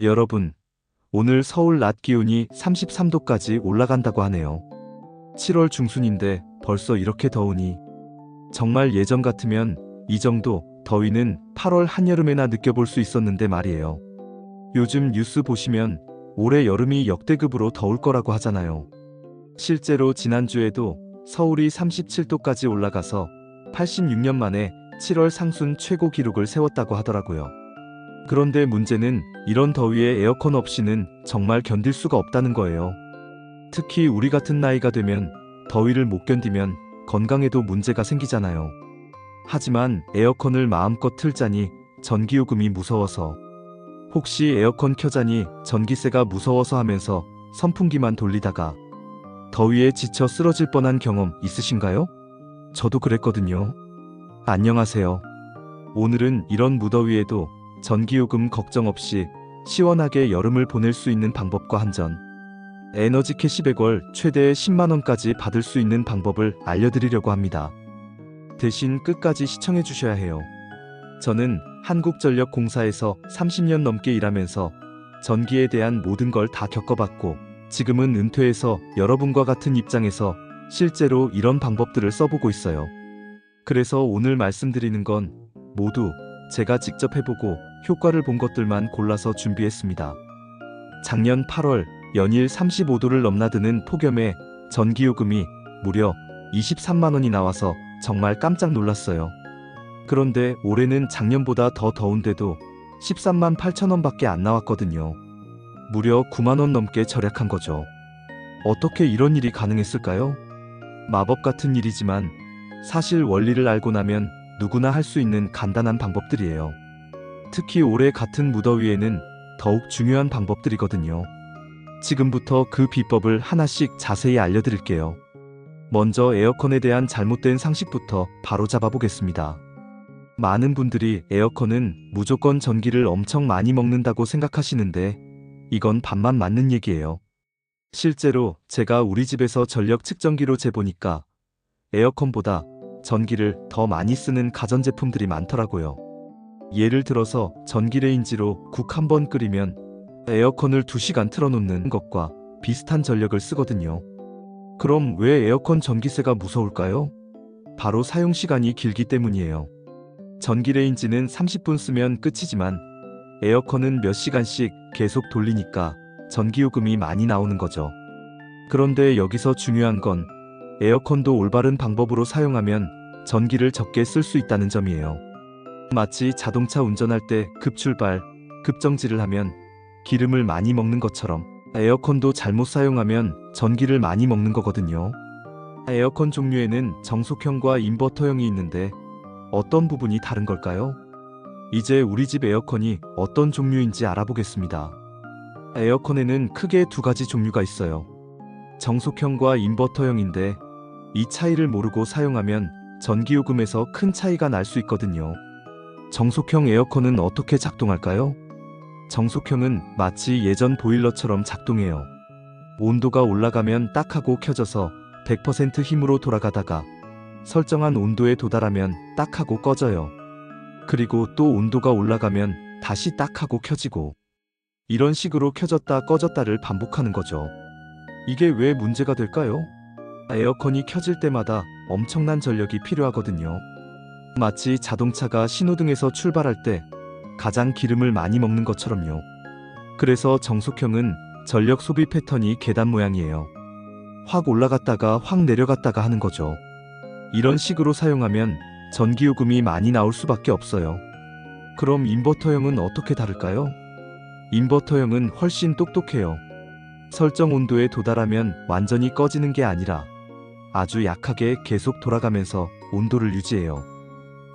여러분, 오늘 서울 낮 기온이 33도까지 올라간다고 하네요. 7월 중순인데 벌써 이렇게 더우니 정말 예전 같으면 이 정도 더위는 8월 한여름에나 느껴볼 수 있었는데 말이에요. 요즘 뉴스 보시면 올해 여름이 역대급으로 더울 거라고 하잖아요. 실제로 지난주에도 서울이 37도까지 올라가서 86년 만에 7월 상순 최고 기록을 세웠다고 하더라고요. 그런데 문제는 이런 더위에 에어컨 없이는 정말 견딜 수가 없다는 거예요. 특히 우리 같은 나이가 되면 더위를 못 견디면 건강에도 문제가 생기잖아요. 하지만 에어컨을 마음껏 틀자니 전기요금이 무서워서, 혹시 에어컨 켜자니 전기세가 무서워서 하면서 선풍기만 돌리다가 더위에 지쳐 쓰러질 뻔한 경험 있으신가요? 저도 그랬거든요. 안녕하세요. 오늘은 이런 무더위에도 전기요금 걱정 없이 시원하게 여름을 보낼 수 있는 방법과 한전 에너지 캐시백월 최대 10만원까지 받을 수 있는 방법을 알려드리려고 합니다. 대신 끝까지 시청해 주셔야 해요. 저는 한국전력공사에서 30년 넘게 일하면서 전기에 대한 모든 걸 다 겪어봤고, 지금은 은퇴해서 여러분과 같은 입장에서 실제로 이런 방법들을 써보고 있어요. 그래서 오늘 말씀드리는 건 모두 제가 직접 해보고 효과를 본 것들만 골라서 준비했습니다. 작년 8월 연일 35도를 넘나드는 폭염에 전기요금이 무려 23만원이 나와서 정말 깜짝 놀랐어요. 그런데 올해는 작년보다 더 더운데도 13만 8천원밖에 안 나왔거든요. 무려 9만원 넘게 절약한 거죠. 어떻게 이런 일이 가능했을까요? 마법 같은 일이지만 사실 원리를 알고 나면 누구나 할 수 있는 간단한 방법들이에요. 특히 올해 같은 무더위에는 더욱 중요한 방법들이거든요. 지금부터 그 비법을 하나씩 자세히 알려드릴게요. 먼저 에어컨에 대한 잘못된 상식부터 바로 잡아보겠습니다. 많은 분들이 에어컨은 무조건 전기를 엄청 많이 먹는다고 생각하시는데 이건 반만 맞는 얘기예요. 실제로 제가 우리 집에서 전력 측정기로 재보니까 에어컨보다 전기를 더 많이 쓰는 가전제품들이 많더라고요. 예를 들어서 전기레인지로 국 한 번 끓이면 에어컨을 2시간 틀어놓는 것과 비슷한 전력을 쓰거든요. 그럼 왜 에어컨 전기세가 무서울까요? 바로 사용시간이 길기 때문이에요. 전기레인지는 30분 쓰면 끝이지만 에어컨은 몇 시간씩 계속 돌리니까 전기요금이 많이 나오는 거죠. 그런데 여기서 중요한 건 에어컨도 올바른 방법으로 사용하면 전기를 적게 쓸 수 있다는 점이에요. 마치 자동차 운전할 때 급출발, 급정지를 하면 기름을 많이 먹는 것처럼 에어컨도 잘못 사용하면 전기를 많이 먹는 거거든요. 에어컨 종류에는 정속형과 인버터형이 있는데 어떤 부분이 다른 걸까요? 이제 우리 집 에어컨이 어떤 종류인지 알아보겠습니다. 에어컨에는 크게 두 가지 종류가 있어요. 정속형과 인버터형인데 이 차이를 모르고 사용하면 전기요금에서 큰 차이가 날 수 있거든요. 정속형 에어컨은 어떻게 작동할까요? 정속형은 마치 예전 보일러처럼 작동해요. 온도가 올라가면 딱 하고 켜져서 100% 힘으로 돌아가다가 설정한 온도에 도달하면 딱 하고 꺼져요. 그리고 또 온도가 올라가면 다시 딱 하고 켜지고, 이런 식으로 켜졌다 꺼졌다를 반복하는 거죠. 이게 왜 문제가 될까요? 에어컨이 켜질 때마다 엄청난 전력이 필요하거든요. 마치 자동차가 신호등에서 출발할 때 가장 기름을 많이 먹는 것처럼요. 그래서 정속형은 전력 소비 패턴이 계단 모양이에요. 확 올라갔다가 확 내려갔다가 하는 거죠. 이런 식으로 사용하면 전기요금이 많이 나올 수밖에 없어요. 그럼 인버터형은 어떻게 다를까요? 인버터형은 훨씬 똑똑해요. 설정 온도에 도달하면 완전히 꺼지는 게 아니라 아주 약하게 계속 돌아가면서 온도를 유지해요.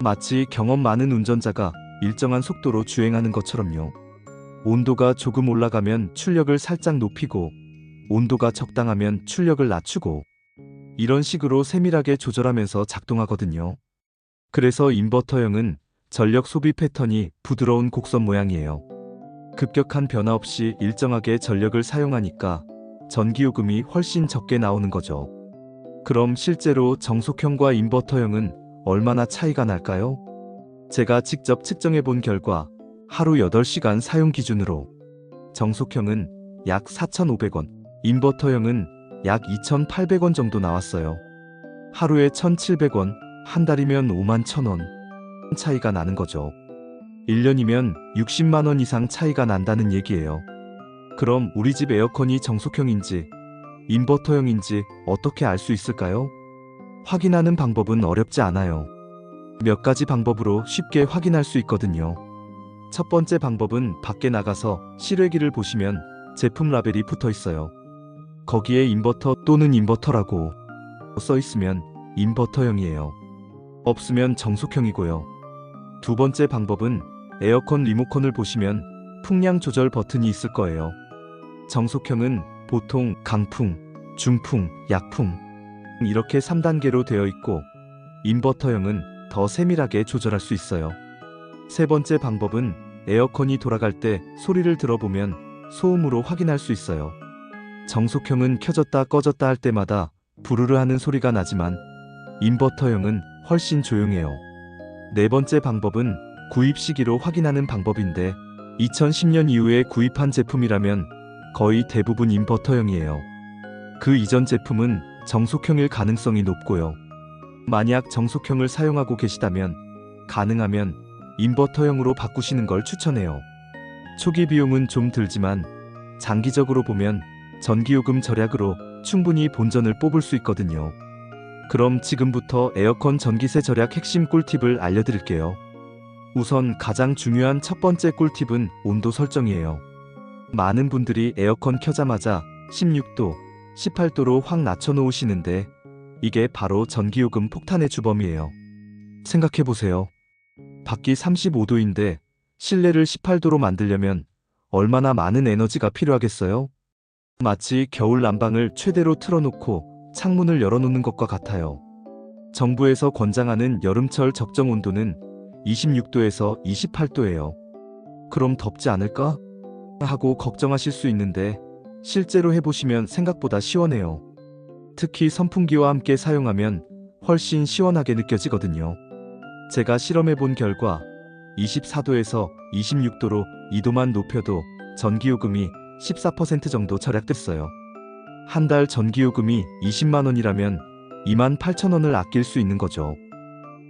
마치 경험 많은 운전자가 일정한 속도로 주행하는 것처럼요. 온도가 조금 올라가면 출력을 살짝 높이고, 온도가 적당하면 출력을 낮추고, 이런 식으로 세밀하게 조절하면서 작동하거든요. 그래서 인버터형은 전력 소비 패턴이 부드러운 곡선 모양이에요. 급격한 변화 없이 일정하게 전력을 사용하니까 전기요금이 훨씬 적게 나오는 거죠. 그럼 실제로 정속형과 인버터형은 얼마나 차이가 날까요? 제가 직접 측정해 본 결과 하루 8시간 사용 기준으로 정속형은 약 4,500원, 인버터형은 약 2,800원 정도 나왔어요. 하루에 1,700원, 한 달이면 51,000원 차이가 나는 거죠. 1년이면 60만 원 이상 차이가 난다는 얘기예요. 그럼 우리 집 에어컨이 정속형인지 인버터형인지 어떻게 알 수 있을까요? 확인하는 방법은 어렵지 않아요. 몇 가지 방법으로 쉽게 확인할 수 있거든요. 첫 번째 방법은 밖에 나가서 실외기를 보시면 제품 라벨이 붙어 있어요. 거기에 인버터 또는 인버터라고 써 있으면 인버터형이에요. 없으면 정속형이고요. 두 번째 방법은 에어컨 리모컨을 보시면 풍량 조절 버튼이 있을 거예요. 정속형은 보통 강풍, 중풍, 약풍 이렇게 3단계로 되어 있고 인버터형은 더 세밀하게 조절할 수 있어요. 세 번째 방법은 에어컨이 돌아갈 때 소리를 들어보면 소음으로 확인할 수 있어요. 정속형은 켜졌다 꺼졌다 할 때마다 부르르 하는 소리가 나지만 인버터형은 훨씬 조용해요. 네 번째 방법은 구입 시기로 확인하는 방법인데 2010년 이후에 구입한 제품이라면 거의 대부분 인버터형이에요. 그 이전 제품은 정속형일 가능성이 높고요. 만약 정속형을 사용하고 계시다면 가능하면 인버터형으로 바꾸시는 걸 추천해요. 초기 비용은 좀 들지만 장기적으로 보면 전기요금 절약으로 충분히 본전을 뽑을 수 있거든요. 그럼 지금부터 에어컨 전기세 절약 핵심 꿀팁을 알려드릴게요. 우선 가장 중요한 첫 번째 꿀팁은 온도 설정이에요. 많은 분들이 에어컨 켜자마자 16도, 18도로 확 낮춰놓으시는데 이게 바로 전기요금 폭탄의 주범이에요. 생각해보세요. 밖이 35도인데 실내를 18도로 만들려면 얼마나 많은 에너지가 필요하겠어요? 마치 겨울 난방을 최대로 틀어놓고 창문을 열어놓는 것과 같아요. 정부에서 권장하는 여름철 적정 온도는 26도에서 28도예요. 그럼 덥지 않을까? 하고 걱정하실 수 있는데 실제로 해보시면 생각보다 시원해요. 특히 선풍기와 함께 사용하면 훨씬 시원하게 느껴지거든요. 제가 실험해본 결과 24도에서 26도로 2도만 높여도 전기요금이 14% 정도 절약됐어요. 한 달 전기요금이 20만 원이라면 28,000원을 아낄 수 있는 거죠.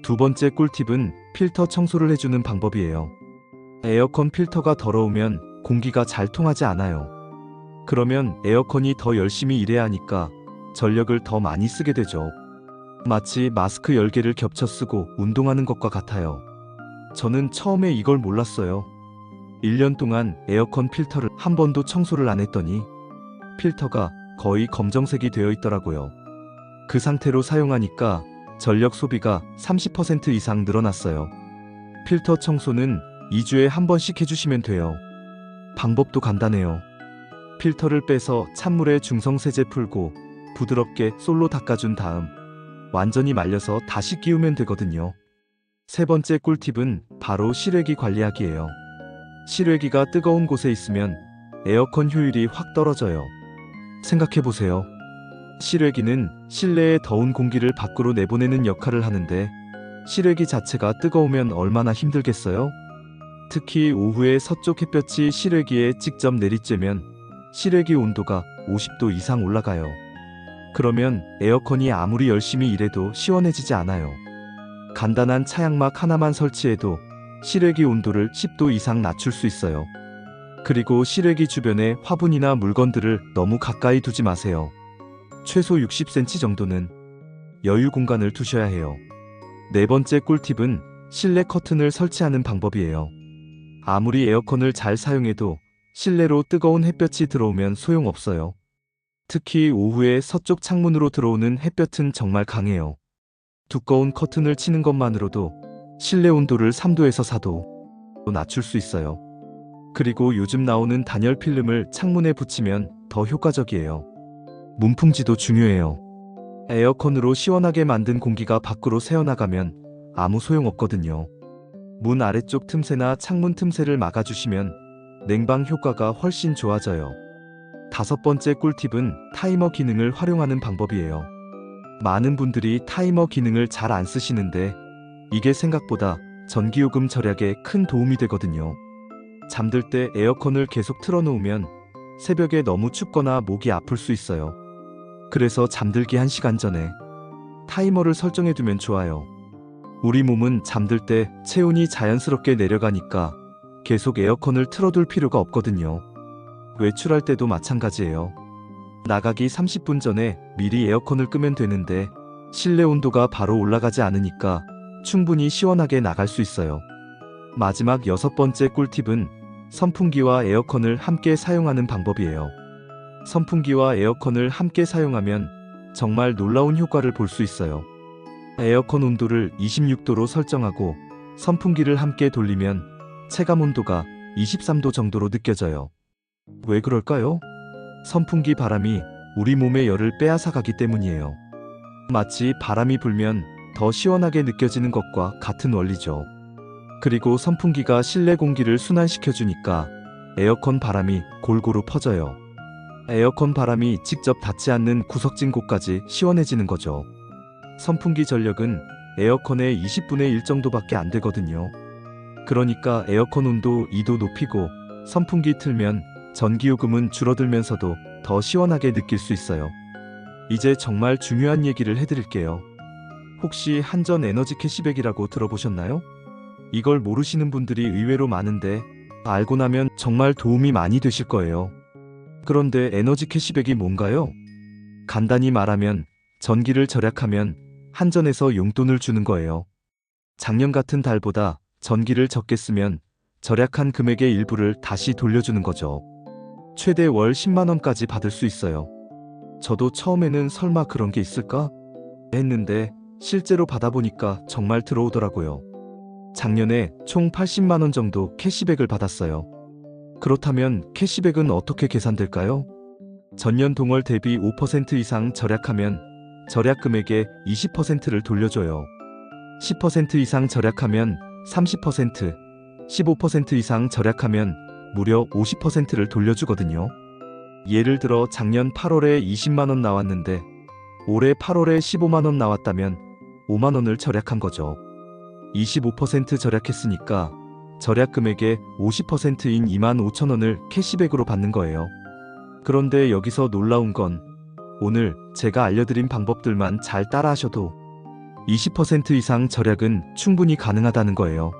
두 번째 꿀팁은 필터 청소를 해주는 방법이에요. 에어컨 필터가 더러우면 공기가 잘 통하지 않아요. 그러면 에어컨이 더 열심히 일해야 하니까 전력을 더 많이 쓰게 되죠. 마치 마스크 10개를 겹쳐 쓰고 운동하는 것과 같아요. 저는 처음에 이걸 몰랐어요. 1년 동안 에어컨 필터를 한 번도 청소를 안 했더니 필터가 거의 검정색이 되어 있더라고요. 그 상태로 사용하니까 전력 소비가 30% 이상 늘어났어요. 필터 청소는 2주에 한 번씩 해주시면 돼요. 방법도 간단해요. 필터를 빼서 찬물에 중성세제 풀고 부드럽게 솔로 닦아준 다음 완전히 말려서 다시 끼우면 되거든요. 세 번째 꿀팁은 바로 실외기 관리하기예요. 실외기가 뜨거운 곳에 있으면 에어컨 효율이 확 떨어져요. 생각해보세요. 실외기는 실내의 더운 공기를 밖으로 내보내는 역할을 하는데 실외기 자체가 뜨거우면 얼마나 힘들겠어요? 특히 오후에 서쪽 햇볕이 실외기에 직접 내리쬐면 실외기 온도가 50도 이상 올라가요. 그러면 에어컨이 아무리 열심히 일해도 시원해지지 않아요. 간단한 차양막 하나만 설치해도 실외기 온도를 10도 이상 낮출 수 있어요. 그리고 실외기 주변에 화분이나 물건들을 너무 가까이 두지 마세요. 최소 60cm 정도는 여유 공간을 두셔야 해요. 네 번째 꿀팁은 실내 커튼을 설치하는 방법이에요. 아무리 에어컨을 잘 사용해도 실내로 뜨거운 햇볕이 들어오면 소용없어요. 특히 오후에 서쪽 창문으로 들어오는 햇볕은 정말 강해요. 두꺼운 커튼을 치는 것만으로도 실내 온도를 3도에서 4도 낮출 수 있어요. 그리고 요즘 나오는 단열 필름을 창문에 붙이면 더 효과적이에요. 문풍지도 중요해요. 에어컨으로 시원하게 만든 공기가 밖으로 새어나가면 아무 소용없거든요. 문 아래쪽 틈새나 창문 틈새를 막아주시면 냉방 효과가 훨씬 좋아져요. 다섯 번째 꿀팁은 타이머 기능을 활용하는 방법이에요. 많은 분들이 타이머 기능을 잘 안 쓰시는데 이게 생각보다 전기요금 절약에 큰 도움이 되거든요. 잠들 때 에어컨을 계속 틀어놓으면 새벽에 너무 춥거나 목이 아플 수 있어요. 그래서 잠들기 1시간 전에 타이머를 설정해두면 좋아요. 우리 몸은 잠들 때 체온이 자연스럽게 내려가니까 계속 에어컨을 틀어둘 필요가 없거든요. 외출할 때도 마찬가지예요. 나가기 30분 전에 미리 에어컨을 끄면 되는데 실내 온도가 바로 올라가지 않으니까 충분히 시원하게 나갈 수 있어요. 마지막 6번째 꿀팁은 선풍기와 에어컨을 함께 사용하는 방법이에요. 선풍기와 에어컨을 함께 사용하면 정말 놀라운 효과를 볼 수 있어요. 에어컨 온도를 26도로 설정하고 선풍기를 함께 돌리면 체감 온도가 23도 정도로 느껴져요. 왜 그럴까요? 선풍기 바람이 우리 몸의 열을 빼앗아가기 때문이에요. 마치 바람이 불면 더 시원하게 느껴지는 것과 같은 원리죠. 그리고 선풍기가 실내 공기를 순환시켜주니까 에어컨 바람이 골고루 퍼져요. 에어컨 바람이 직접 닿지 않는 구석진 곳까지 시원해지는 거죠. 선풍기 전력은 에어컨의 20분의 1 정도밖에 안 되거든요. 그러니까 에어컨 온도 2도 높이고 선풍기 틀면 전기요금은 줄어들면서도 더 시원하게 느낄 수 있어요. 이제 정말 중요한 얘기를 해드릴게요. 혹시 한전 에너지 캐시백이라고 들어보셨나요? 이걸 모르시는 분들이 의외로 많은데 알고 나면 정말 도움이 많이 되실 거예요. 그런데 에너지 캐시백이 뭔가요? 간단히 말하면 전기를 절약하면 한전에서 용돈을 주는 거예요. 작년 같은 달보다 전기를 적게 쓰면 절약한 금액의 일부를 다시 돌려주는 거죠. 최대 월 10만 원까지 받을 수 있어요. 저도 처음에는 설마 그런 게 있을까? 했는데 실제로 받아보니까 정말 들어오더라고요. 작년에 총 80만 원 정도 캐시백을 받았어요. 그렇다면 캐시백은 어떻게 계산될까요? 전년 동월 대비 5% 이상 절약하면 절약 금액의 20%를 돌려줘요. 10% 이상 절약하면 30%, 15% 이상 절약하면 무려 50%를 돌려주거든요. 예를 들어 작년 8월에 20만 원 나왔는데 올해 8월에 15만 원 나왔다면 5만 원을 절약한 거죠. 25% 절약했으니까 절약 금액의 50%인 2만 5천 원을 캐시백으로 받는 거예요. 그런데 여기서 놀라운 건 오늘 제가 알려드린 방법들만 잘 따라하셔도 20% 이상 절약은 충분히 가능하다는 거예요.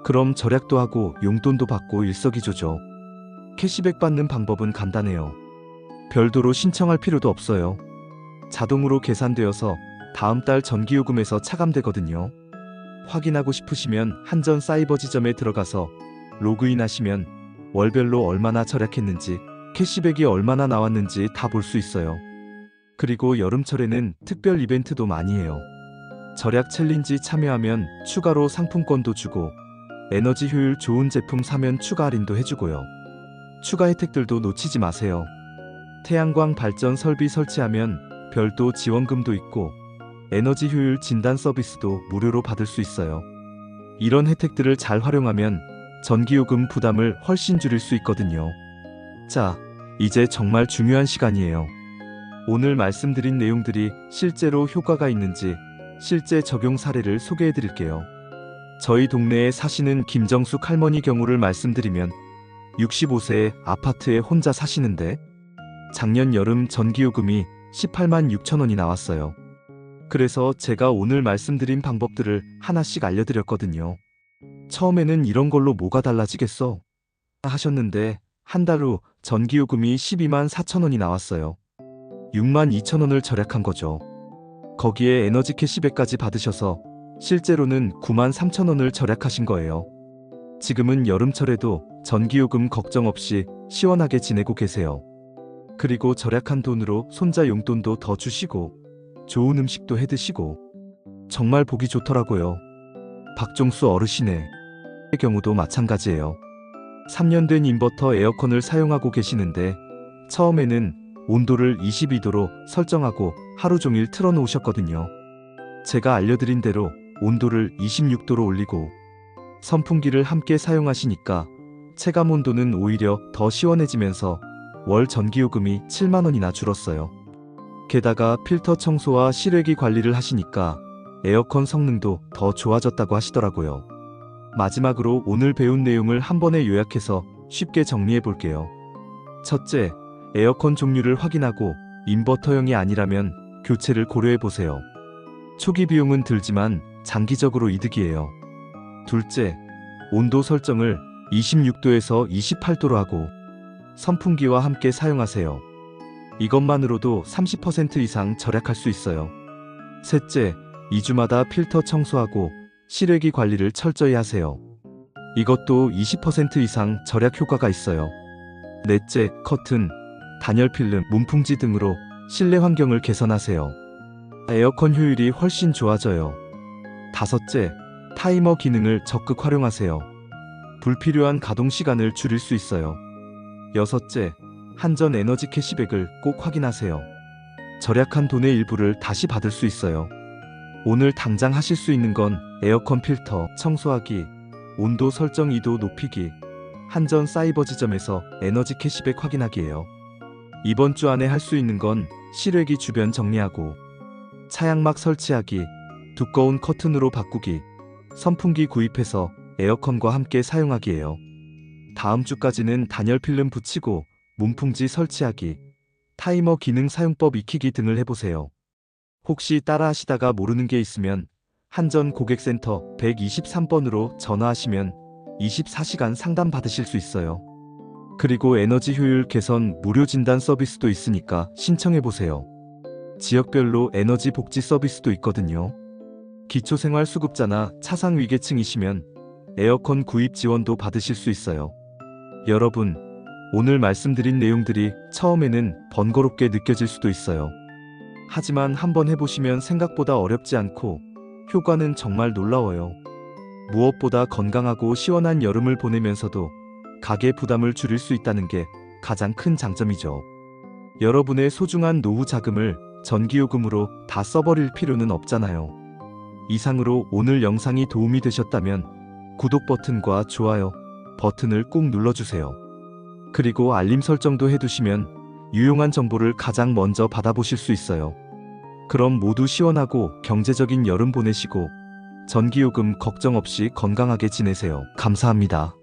그럼 절약도 하고 용돈도 받고 일석이조죠. 캐시백 받는 방법은 간단해요. 별도로 신청할 필요도 없어요. 자동으로 계산되어서 다음 달 전기요금에서 차감되거든요. 확인하고 싶으시면 한전 사이버 지점에 들어가서 로그인하시면 월별로 얼마나 절약했는지, 캐시백이 얼마나 나왔는지 다 볼 수 있어요. 그리고 여름철에는 특별 이벤트도 많이 해요. 절약 챌린지 참여하면 추가로 상품권도 주고 에너지 효율 좋은 제품 사면 추가 할인도 해주고요. 추가 혜택들도 놓치지 마세요. 태양광 발전 설비 설치하면 별도 지원금도 있고 에너지 효율 진단 서비스도 무료로 받을 수 있어요. 이런 혜택들을 잘 활용하면 전기요금 부담을 훨씬 줄일 수 있거든요. 자, 이제 정말 중요한 시간이에요. 오늘 말씀드린 내용들이 실제로 효과가 있는지 실제 적용 사례를 소개해 드릴게요. 저희 동네에 사시는 김정숙 할머니 경우를 말씀드리면 65세의 아파트에 혼자 사시는데 작년 여름 전기요금이 18만 6천 원이 나왔어요. 그래서 제가 오늘 말씀드린 방법들을 하나씩 알려드렸거든요. 처음에는 이런 걸로 뭐가 달라지겠어? 하셨는데 한 달 후 전기요금이 12만 4천 원이 나왔어요. 6만 2천 원을 절약한 거죠. 거기에 에너지 캐시백까지 받으셔서 실제로는 9만 3천 원을 절약하신 거예요. 지금은 여름철에도 전기요금 걱정 없이 시원하게 지내고 계세요. 그리고 절약한 돈으로 손자 용돈도 더 주시고 좋은 음식도 해 드시고 정말 보기 좋더라고요. 박종수 어르신의 경우도 마찬가지예요. 3년 된 인버터 에어컨을 사용하고 계시는데 처음에는 온도를 22도로 설정하고 하루 종일 틀어놓으셨거든요. 제가 알려드린 대로 온도를 26도로 올리고 선풍기를 함께 사용하시니까 체감 온도는 오히려 더 시원해지면서 월 전기요금이 7만 원이나 줄었어요. 게다가 필터 청소와 실외기 관리를 하시니까 에어컨 성능도 더 좋아졌다고 하시더라고요. 마지막으로 오늘 배운 내용을 한 번에 요약해서 쉽게 정리해 볼게요. 첫째, 에어컨 종류를 확인하고 인버터형이 아니라면 교체를 고려해 보세요. 초기 비용은 들지만 장기적으로 이득이에요. 둘째, 온도 설정을 26도에서 28도로 하고 선풍기와 함께 사용하세요. 이것만으로도 30% 이상 절약할 수 있어요. 셋째, 2주마다 필터 청소하고 실외기 관리를 철저히 하세요. 이것도 20% 이상 절약 효과가 있어요. 넷째, 커튼, 단열 필름, 문풍지 등으로 실내 환경을 개선하세요. 에어컨 효율이 훨씬 좋아져요. 다섯째, 타이머 기능을 적극 활용하세요. 불필요한 가동 시간을 줄일 수 있어요. 여섯째, 한전 에너지 캐시백을 꼭 확인하세요. 절약한 돈의 일부를 다시 받을 수 있어요. 오늘 당장 하실 수 있는 건 에어컨 필터 청소하기, 온도 설정 2도 높이기, 한전 사이버 지점에서 에너지 캐시백 확인하기예요. 이번 주 안에 할 수 있는 건 실외기 주변 정리하고, 차양막 설치하기, 두꺼운 커튼으로 바꾸기, 선풍기 구입해서 에어컨과 함께 사용하기예요. 다음 주까지는 단열 필름 붙이고 문풍지 설치하기, 타이머 기능 사용법 익히기 등을 해보세요. 혹시 따라 하시다가 모르는 게 있으면 한전 고객센터 123번으로 전화하시면 24시간 상담 받으실 수 있어요. 그리고 에너지 효율 개선 무료 진단 서비스도 있으니까 신청해보세요. 지역별로 에너지 복지 서비스도 있거든요. 기초생활수급자나 차상위계층이시면 에어컨 구입 지원도 받으실 수 있어요. 여러분, 오늘 말씀드린 내용들이 처음에는 번거롭게 느껴질 수도 있어요. 하지만 한번 해보시면 생각보다 어렵지 않고 효과는 정말 놀라워요. 무엇보다 건강하고 시원한 여름을 보내면서도 가계 부담을 줄일 수 있다는 게 가장 큰 장점이죠. 여러분의 소중한 노후 자금을 전기요금으로 다 써버릴 필요는 없잖아요. 이상으로 오늘 영상이 도움이 되셨다면 구독 버튼과 좋아요 버튼을 꾹 눌러주세요. 그리고 알림 설정도 해두시면 유용한 정보를 가장 먼저 받아보실 수 있어요. 그럼 모두 시원하고 경제적인 여름 보내시고 전기요금 걱정 없이 건강하게 지내세요. 감사합니다.